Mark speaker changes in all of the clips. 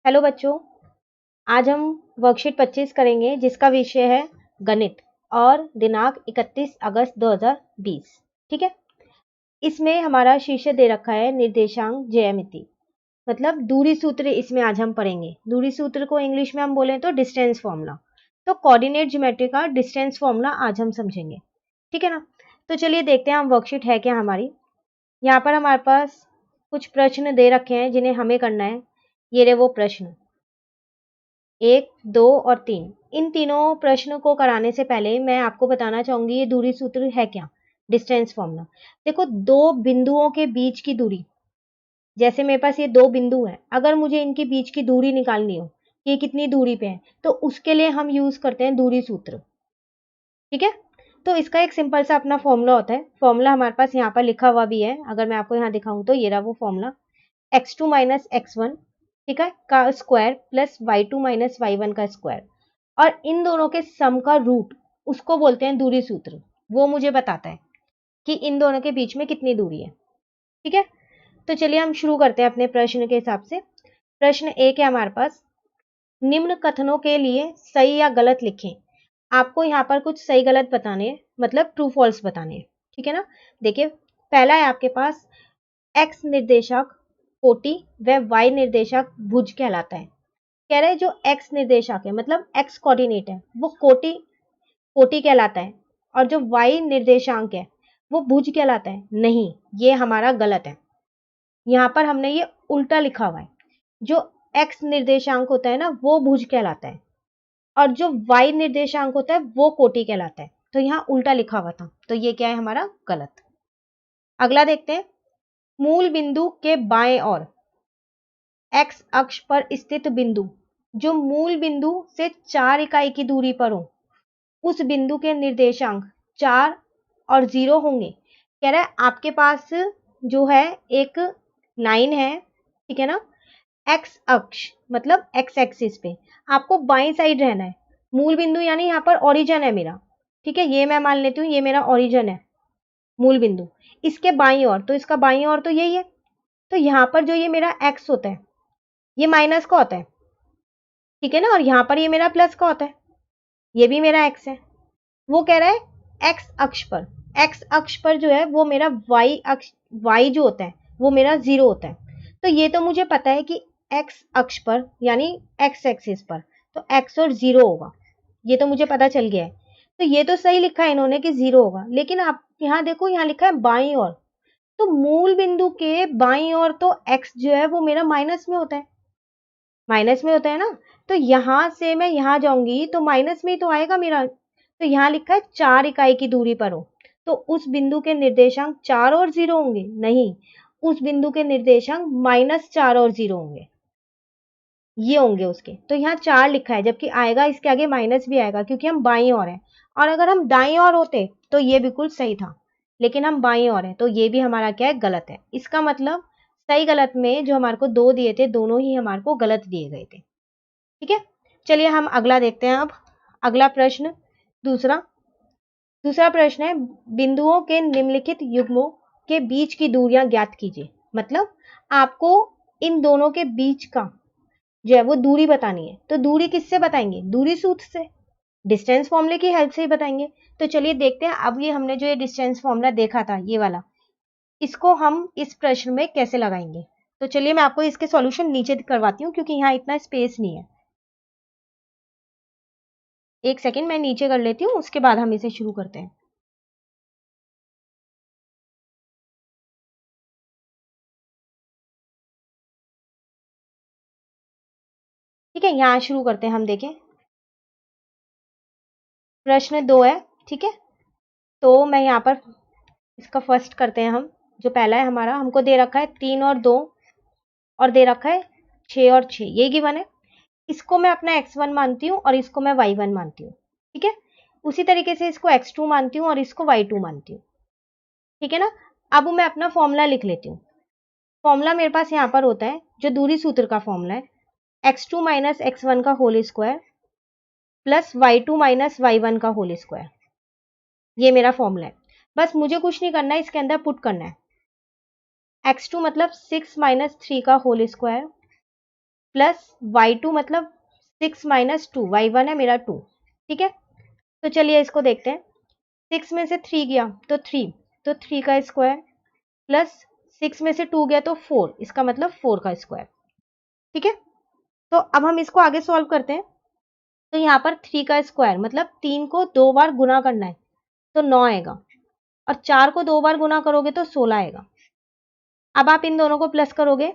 Speaker 1: Hello बच्चों, आज हम वर्कशीट 25 करेंगे जिसका विषय है गणित और दिनांक 31 अगस्त 2020। ठीक है। इसमें हमारा शीर्षक दे रखा है निर्देशांक ज्यामिति, मतलब दूरी सूत्र। इसमें आज हम पढ़ेंगे दूरी सूत्र को इंग्लिश में हम बोले तो डिस्टेंस फॉर्मूला। तो कोऑर्डिनेट ज्योमेट्री का डिस्टेंस फॉर्मूला आज हम समझेंगे। ठीक है ना। तो चलिए देखते हैं हम वर्कशीट है क्या हमारी। यहाँ पर हमारे पास कुछ प्रश्न दे रखे हैं जिन्हें हमें करना है। ये रहे वो प्रश्न 1, 2 और 3। इन तीनों प्रश्न को कराने से पहले मैं आपको बताना चाहूंगी ये दूरी सूत्र है क्या, डिस्टेंस फॉर्मूला। देखो, दो बिंदुओं के बीच की दूरी, जैसे मेरे पास ये दो बिंदु है, अगर मुझे इनके बीच की दूरी निकालनी हो कि ये कितनी दूरी पे है, तो उसके लिए हम यूज करते हैं दूरी सूत्र। ठीक है। तो इसका एक सिंपल सा अपना फॉर्मूला होता है। फॉर्मूला हमारे पास यहाँ पर लिखा हुआ भी है, अगर मैं आपको यहाँ दिखाऊं तो ये रहा वो फॉर्मूला। x2 माइनस x1, ठीक है, का square plus y2 minus y1 का स्क्वायर, और इन दोनों के सम का रूट, उसको बोलते हैं दूरी सूत्र। वो मुझे बताता है कि इन दोनों के बीच में कितनी दूरी है। ठीक है। तो चलिए हम शुरू करते हैं अपने प्रश्न के हिसाब से। प्रश्न एक है हमारे पास, निम्न कथनों के लिए सही या गलत लिखें। आपको यहाँ पर कुछ सही गलत बताने हैं, मतलब ट्रू फॉल्स बताने हैं। ठीक है ना। देखिए, पहला है आपके पास, एक्स निर्देशक कोटि व वाई निर्देशक भुज कहलाता है। कह रहे हैं जो एक्स निर्देशक है, मतलब एक्स कोऑर्डिनेट है, वो कोटि कोटि कहलाता है, और जो वाई निर्देशांक है वो भुज कहलाता है। नहीं, ये हमारा गलत है। यहाँ पर हमने ये उल्टा लिखा हुआ है। जो एक्स निर्देशांक होता है ना, वो भुज कहलाता है, और जो वाई निर्देशांक होता है वो कोटि कहलाता है। तो यहाँ उल्टा लिखा हुआ था, तो ये क्या है हमारा गलत। अगला देखते हैं, मूल बिंदु के बाएं और एक्स अक्ष पर स्थित बिंदु जो मूल बिंदु से 4 इकाई की दूरी पर हो, उस बिंदु के निर्देशांक 4 और 0 होंगे। कह रहा है आपके पास जो है एक लाइन है, ठीक है ना, एक्स अक्ष मतलब एक्स एक्सिस पे आपको बाईं साइड रहना है। मूल बिंदु यानी यहाँ पर ओरिजिन है मेरा, ठीक है, ये मैं मान लेती हूँ, ये मेरा ओरिजिन है मूल बिंदु। इसके बाईं ओर, तो इसका बाईं ओर तो यही है। तो यहाँ पर जो ये मेरा एक्स होता है, ये माइनस का होता है, ठीक है ना, और यहाँ पर ये मेरा प्लस का होता है, ये भी मेरा एक्स है। वो कह रहा है एक्स अक्ष पर, एक्स अक्ष पर जो है वो मेरा वाई अक्ष, वाई जो होता है वो मेरा 0 होता है। तो ये तो मुझे पता है कि एक्स अक्ष पर यानी एक्स एक्सिस पर तो एक्स और 0 होगा, ये तो मुझे पता चल गया है। तो ये तो सही लिखा है इन्होंने कि 0 होगा, लेकिन आप यहाँ देखो, यहाँ लिखा है बाईं ओर। तो मूल बिंदु के बाईं ओर तो एक्स जो है वो मेरा माइनस में होता है, माइनस में होता है ना। तो यहां से मैं यहां जाऊंगी तो माइनस में ही तो आएगा मेरा। तो यहाँ लिखा है 4 इकाई की दूरी पर हो, तो उस बिंदु के निर्देशांक 4 और 0 होंगे। नहीं, उस बिंदु के निर्देशांक -4 और 0 होंगे, ये होंगे उसके। तो यहाँ 4 लिखा है, जबकि आएगा इसके आगे माइनस भी आएगा, क्योंकि हम बाईं ओर हैं। और अगर हम दाईं ओर होते तो ये बिल्कुल सही था, लेकिन हम बाईं ओर हैं, तो ये भी हमारा क्या है, गलत है। इसका मतलब सही गलत में जो हमारे को दो दिए थे, दोनों ही हमारे को गलत दिए गए थे। ठीक है। चलिए हम अगला देखते हैं। अब अगला प्रश्न, दूसरा दूसरा प्रश्न है, बिंदुओं के निम्नलिखित युग्मों के बीच की दूरियां ज्ञात कीजिए। मतलब आपको इन दोनों के बीच का जो है वो दूरी बतानी है। तो दूरी किससे बताएंगे, दूरी सूत्र से, डिस्टेंस फॉर्मूले की हेल्प से ही बताएंगे। तो चलिए देखते हैं, अब ये हमने जो ये डिस्टेंस फॉर्मूला देखा था ये वाला, इसको हम इस प्रश्न में कैसे लगाएंगे। तो चलिए मैं आपको इसके सॉल्यूशन नीचे करवाती हूँ, क्योंकि यहाँ इतना स्पेस नहीं है। एक सेकेंड मैं नीचे कर लेती हूँ, उसके बाद हम इसे शुरू करते हैं। ठीक है, यहाँ शुरू करते हैं हम। देखें, प्रश्न 2 है, ठीक है। तो मैं यहाँ पर इसका फर्स्ट करते हैं हम। जो पहला है हमारा, हमको दे रखा है 3 और 2, और दे रखा है 6 और 6, ये गिवन है। इसको मैं अपना x1 मानती हूँ और इसको मैं y1 मानती हूँ। ठीक है। उसी तरीके से इसको x2 मानती हूँ और इसको y2 मानती हूँ। ठीक है ना। अब मैं अपना फॉर्मूला लिख लेती हूँ। फॉर्मूला मेरे पास यहाँ पर होता है, जो दूरी सूत्र का फॉर्मूला है, x2 माइनस x1 का whole square plus y2 minus y1 का होल स्क्वायर। ये मेरा फॉर्मूला है। बस मुझे कुछ नहीं करना है, इसके अंदर पुट करना है। x2 मतलब 6 माइनस 3 का होल स्क्वायर प्लस y2 मतलब 6 माइनस 2, y1 है मेरा 2, ठीक है। तो चलिए इसको देखते हैं। 6 में से 3 गया तो 3, तो 3 का स्क्वायर प्लस 6 में से 2 गया तो 4, इसका मतलब 4 का स्क्वायर, ठीक है। तो अब हम इसको आगे सॉल्व करते हैं। तो यहाँ पर 3 का स्क्वायर मतलब 3 को 2 बार गुना करना है तो 9 आएगा, और 4 को 2 बार गुना करोगे तो 16 आएगा। अब आप इन दोनों को प्लस करोगे,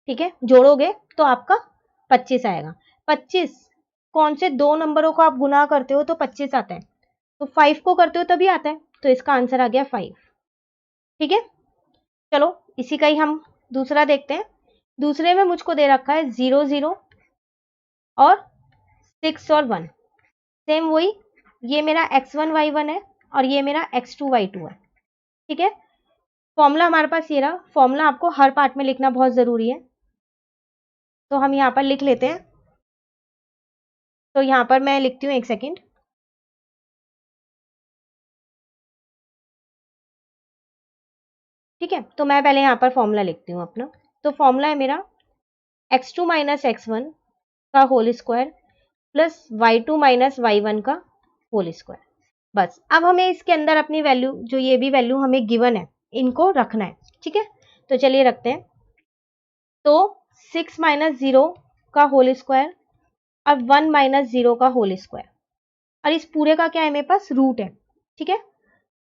Speaker 1: ठीक है, जोड़ोगे तो आपका 25 आएगा। 25 कौन से दो नंबरों को आप गुना करते हो तो 25 आता है, तो 5 को करते हो तभी आता है, तो इसका आंसर आ गया 5, ठीक है। चलो इसी का ही हम दूसरा देखते हैं। दूसरे में मुझको दे रखा है 0 0 और 6 और 1, सेम वही, ये मेरा x1 y1 है और ये मेरा x2 y2 है, ठीक है। फॉर्मूला हमारे पास ये रहा। फॉर्मूला आपको हर पार्ट में लिखना बहुत जरूरी है, तो हम यहाँ पर लिख लेते हैं। तो यहाँ पर मैं लिखती हूँ, एक सेकेंड। ठीक है, तो मैं पहले यहाँ पर फॉर्मूला लिखती हूँ अपना। तो फॉर्मूला है मेरा x2 माइनस x1 का whole square plus y2 minus y1 का होल स्क्वायर। बस अब हमें इसके अंदर अपनी वैल्यू, जो ये भी वैल्यू हमें गिवन है, इनको रखना है, ठीक है। तो चलिए रखते हैं। तो 6 माइनस 0 का होल स्क्वायर और 1 माइनस 0 का होल स्क्वायर, और इस पूरे का क्या है मेरे पास, रूट है, ठीक है।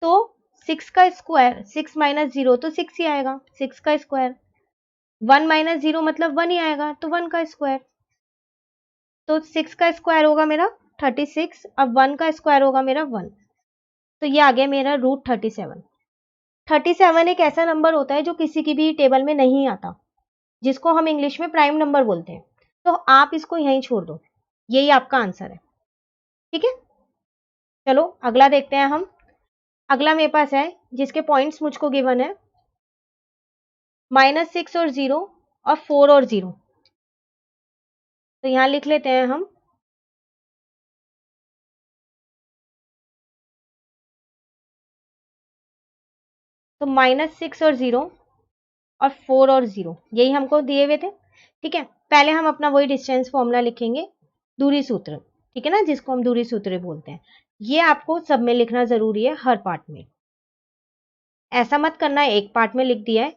Speaker 1: तो 6 का स्क्वायर, 6 माइनस 0 तो 6 ही आएगा, 6 का स्क्वायर। 1 माइनस 0 मतलब 1 ही आएगा, तो 1 का स्क्वायर। तो 6 का स्क्वायर होगा मेरा 36, अब 1 का स्क्वायर होगा मेरा 1, तो ये आ गया मेरा रूट 37। 37 एक ऐसा नंबर होता है जो किसी की भी टेबल में नहीं आता, जिसको हम इंग्लिश में प्राइम नंबर बोलते हैं। तो आप इसको यहीं छोड़ दो, यही आपका आंसर है, ठीक है। चलो अगला देखते हैं हम। अगला मेरे पास है जिसके पॉइंट्स मुझको गिवन है -6 और 0 और 4 और 0। तो यहां लिख लेते हैं हम। तो -6 और 0 और 4 और 0 यही हमको दिए हुए थे, ठीक है। पहले हम अपना वही डिस्टेंस फॉर्मूला लिखेंगे, दूरी सूत्र, ठीक है ना, जिसको हम दूरी सूत्र बोलते हैं। ये आपको सब में लिखना जरूरी है, हर पार्ट में। ऐसा मत करना एक पार्ट में लिख दिया है,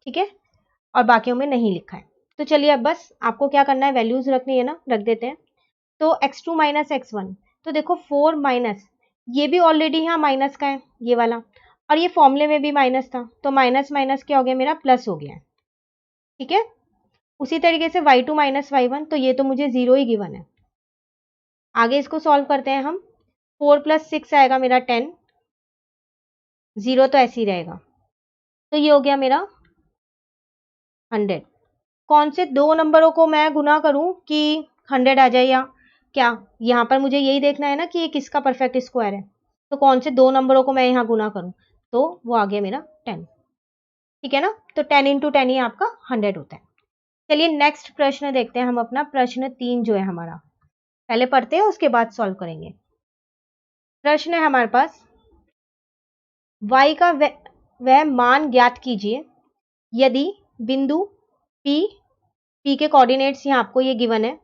Speaker 1: ठीक है, और बाकियों में नहीं लिखा है। तो चलिए अब बस आपको क्या करना है, वैल्यूज रखनी है ना, रख देते हैं। तो x2 माइनस x1, तो देखो 4 माइनस, ये भी ऑलरेडी यहाँ माइनस का है ये वाला, और ये फॉर्मूले में भी माइनस था, तो माइनस माइनस क्या हो गया मेरा, प्लस हो गया है, ठीक है। उसी तरीके से y2 माइनस y1, तो ये तो मुझे 0 ही गिवन है। आगे इसको सॉल्व करते हैं हम। 4 प्लस 6 आएगा मेरा 10, 0 तो ऐसे ही रहेगा, तो ये हो गया मेरा 100। कौन से दो नंबरों को मैं गुना करूं कि 100 आ जाए, या क्या, यहाँ पर मुझे यही देखना है ना कि ये किसका परफेक्ट स्क्वायर है। तो कौन से दो नंबरों को मैं यहाँ गुना करूं, तो वो आ गया मेरा 10, ठीक है ना। तो 10 इंटू 10 ही आपका 100 होता है। चलिए नेक्स्ट प्रश्न देखते हैं हम अपना, प्रश्न 3 जो है हमारा, पहले पढ़ते हैं उसके बाद सॉल्व करेंगे। प्रश्न है हमारे पास, y का वह मान ज्ञात कीजिए यदि बिंदु P के कोऑर्डिनेट्स यहाँ आपको ये गिवन है,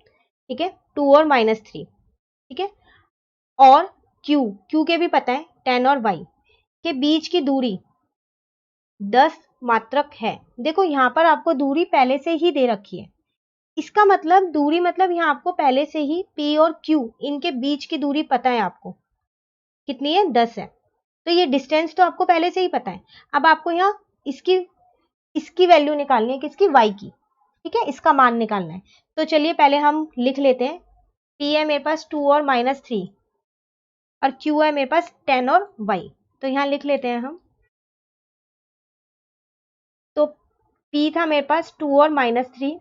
Speaker 1: ठीक है, 2 और -3, ठीक है, और Q के भी पता है 10 और y के बीच की दूरी 10 मात्रक है। देखो यहाँ पर आपको दूरी पहले से ही दे रखी है, इसका मतलब दूरी मतलब यहाँ आपको पहले से ही P और Q इनके बीच की दूरी पता है आपको कितनी है, 10 है। तो ये डिस्टेंस तो आपको पहले से ही पता है। अब आपको यहाँ इसकी वैल्यू निकालनी है, किसकी, y की, ठीक है, इसका मान निकालना है। तो चलिए पहले हम लिख लेते हैं। P है मेरे पास 2 और -3, और Q है मेरे पास 10 और y, तो यहाँ लिख लेते हैं हम। तो P था मेरे पास 2 और -3,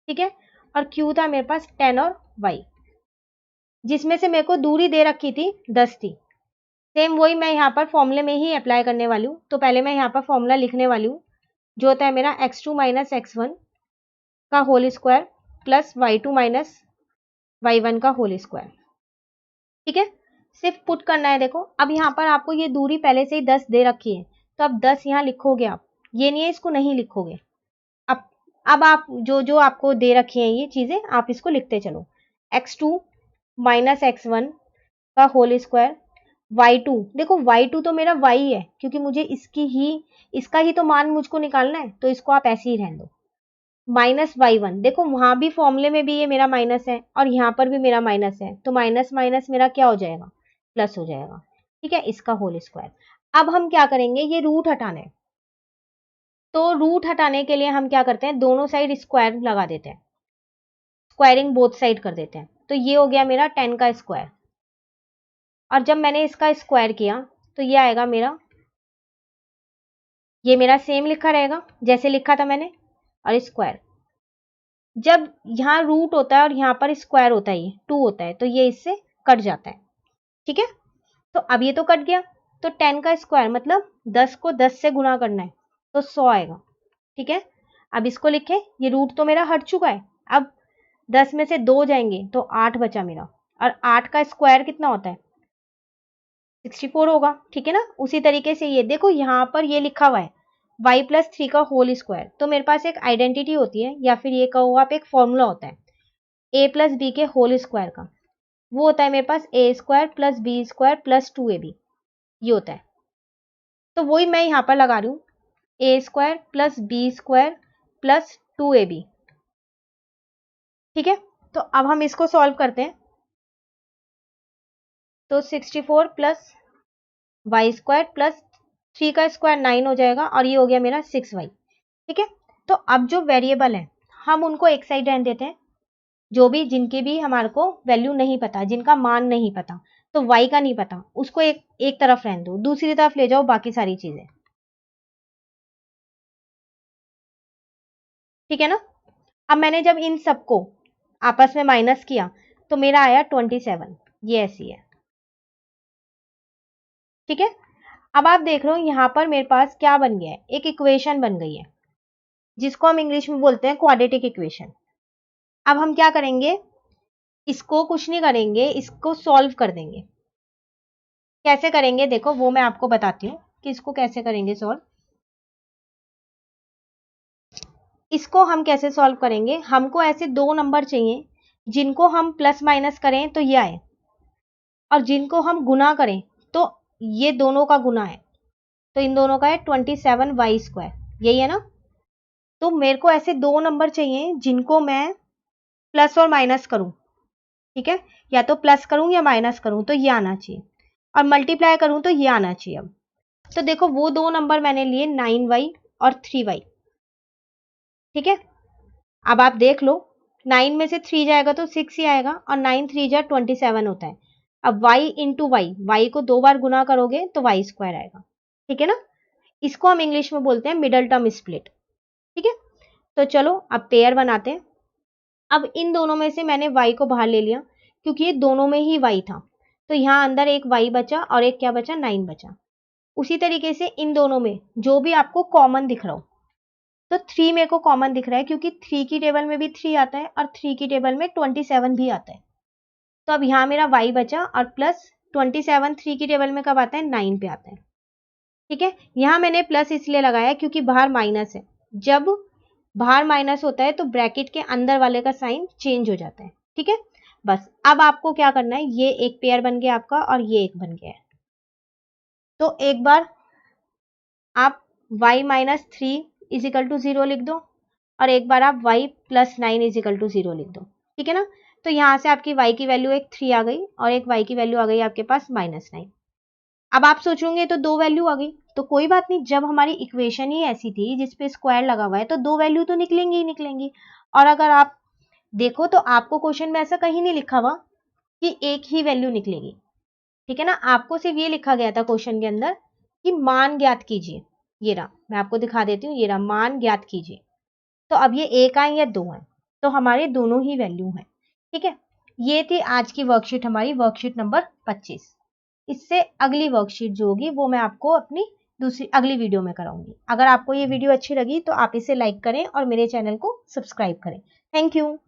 Speaker 1: ठीक है, और Q था मेरे पास 10 और y, जिसमें से मेरे को दूरी दे रखी थी 10 थी। सेम वही मैं यहाँ पर फॉर्मूले में ही अप्लाई करने वाली हूँ। तो पहले मैं यहाँ पर फॉर्मूला लिखने वाली हूँ, जो होता है मेरा x2 माइनस x1 का whole square plus y2 minus y1 का होल स्क्वायर, ठीक है। सिर्फ पुट करना है। देखो अब यहाँ पर आपको ये दूरी पहले से ही 10 दे रखी है, तो अब 10 यहाँ लिखोगे आप, ये नहीं है इसको नहीं लिखोगे। अब अब आप जो जो आपको दे रखी हैं ये चीजें आप इसको लिखते चलो। x2 माइनस x1 का होल स्क्वायर, y2 देखो y2 तो मेरा y है क्योंकि मुझे इसका ही तो मान मुझको निकालना है, तो इसको आप ऐसे ही रहने दो। माइनस y1 देखो वहां भी फॉर्मूले में भी ये मेरा माइनस है और यहाँ पर भी मेरा माइनस है, तो माइनस माइनस मेरा क्या हो जाएगा, प्लस हो जाएगा। ठीक है, इसका होल स्क्वायर। अब हम क्या करेंगे, ये रूट हटाना है, तो रूट हटाने के लिए हम क्या करते हैं, दोनों साइड स्क्वायर लगा देते हैं, स्क्वायरिंग बोथ साइड कर देते हैं। तो ये हो गया मेरा 10 का स्क्वायर, और जब मैंने इसका स्क्वायर किया तो ये आएगा मेरा, ये मेरा सेम लिखा रहेगा जैसे लिखा था मैंने, और स्क्वायर। जब यहाँ रूट होता है और यहाँ पर स्क्वायर होता है, ये 2 होता है, तो ये इससे कट जाता है। ठीक है, तो अब ये तो कट गया, तो 10 का स्क्वायर मतलब 10 को 10 से गुणा करना है, तो 100 आएगा। ठीक है, अब इसको लिखे, ये रूट तो मेरा हट चुका है, अब 10 में से 2 जाएंगे तो 8 बचा मेरा, और 8 का स्क्वायर कितना होता है, 64 होगा। ठीक है ना, उसी तरीके से ये देखो यहाँ पर ये लिखा हुआ है y+3 का होल स्क्वायर, तो मेरे पास एक आइडेंटिटी होती है, या फिर ये कहो आप एक फॉर्मूला होता है a+b के होल स्क्वायर का, वो होता है मेरे पास a² + b² + 2ab, ये होता है। तो वही मैं यहाँ पर लगा रही हूँ, a² + b² + 2ab। ठीक है, तो अब हम इसको सॉल्व करते हैं, तो 64 + y² + 3 का स्क्वायर 9 हो जाएगा, और ये हो गया मेरा 6y। ठीक है, तो अब जो वेरिएबल है हम उनको एक साइड रहने देते हैं, जो भी जिनके भी हमारे को वैल्यू नहीं पता, जिनका मान नहीं पता, तो y का नहीं पता, उसको एक तरफ रहने दो, दूसरी तरफ ले जाओ बाकी सारी चीजें। ठीक है ना, अब मैंने जब इन सबको आपस में माइनस किया तो मेरा आया 27, ये ऐसी है। ठीक है, अब आप देख रहे हो यहाँ पर मेरे पास क्या बन गया है, एक इक्वेशन बन गई है, जिसको हम इंग्लिश में बोलते हैं क्वाड्रेटिक इक्वेशन। अब हम क्या करेंगे, इसको कुछ नहीं करेंगे, इसको सॉल्व कर देंगे। कैसे करेंगे देखो, वो मैं आपको बताती हूँ कि इसको कैसे करेंगे सॉल्व। इसको हम कैसे सॉल्व करेंगे, हमको ऐसे 2 नंबर चाहिए जिनको हम प्लस माइनस करें तो ये आए, और जिनको हम गुना करें तो ये दोनों का गुना है, तो इन दोनों का है 27y², यही है ना। तो मेरे को ऐसे 2 नंबर चाहिए जिनको मैं प्लस और माइनस करूं। ठीक है, या तो प्लस करूं या माइनस करूं, तो ये आना चाहिए, और मल्टीप्लाई करूं तो ये आना चाहिए। अब तो देखो वो 2 नंबर मैंने लिए 9y और 3y। ठीक है, अब आप देख लो, 9 में से 3 जाएगा तो 6 ही आएगा, और 9 3 जा 27 होता है। अब y इंटू वाई को 2 बार गुना करोगे तो y² आएगा। ठीक है ना, इसको हम इंग्लिश में बोलते हैं मिडल टर्म स्प्लिट। ठीक है, तो चलो अब पेयर बनाते हैं। अब इन दोनों में से मैंने y को बाहर ले लिया, क्योंकि ये दोनों में ही y था, तो यहाँ अंदर एक y बचा और एक क्या बचा, 9 बचा। उसी तरीके से इन दोनों में जो भी आपको कॉमन दिख रहा हो, तो 3 मेरे को कॉमन दिख रहा है, क्योंकि 3 की टेबल में भी 3 आता है और 3 की टेबल में 27 भी आता है। तो अब यहाँ मेरा y बचा, और प्लस 27 3 की टेबल में कब आता है, 9 पे आता है। ठीक है, यहाँ मैंने प्लस इसलिए लगाया क्योंकि बाहर माइनस है, जब बाहर माइनस होता है तो ब्रैकेट के अंदर वाले का साइन चेंज हो जाता है। ठीक है, बस अब आपको क्या करना है, ये एक पेयर बन गया आपका और ये एक बन गया है, तो एक बार आप y-3 = 0 लिख दो, और एक बार आप y+9 = 0 लिख दो। ठीक है ना, तो यहाँ से आपकी y की वैल्यू एक 3 आ गई, और एक y की वैल्यू आ गई आपके पास -9। अब आप सोचोगे तो 2 वैल्यू आ गई, तो कोई बात नहीं, जब हमारी इक्वेशन ही ऐसी थी जिसपे स्क्वायर लगा हुआ है, तो 2 वैल्यू तो निकलेंगी ही निकलेंगी। और अगर आप देखो तो आपको क्वेश्चन में ऐसा कहीं नहीं लिखा हुआ कि एक ही वैल्यू निकलेगी। ठीक है ना, आपको सिर्फ ये लिखा गया था क्वेश्चन के अंदर कि मान ज्ञात कीजिए। ये रहा, मैं आपको दिखा देती हूँ, ये रहा, मान ज्ञात कीजिए। तो अब ये एक आए या 2 आए, तो हमारे दोनों ही वैल्यू हैं। ठीक है, ये थी आज की वर्कशीट, हमारी वर्कशीट नंबर 25। इससे अगली वर्कशीट जो होगी वो मैं आपको अपनी दूसरी अगली वीडियो में कराऊंगी। अगर आपको ये वीडियो अच्छी लगी तो आप इसे लाइक करें और मेरे चैनल को सब्सक्राइब करें। Thank you.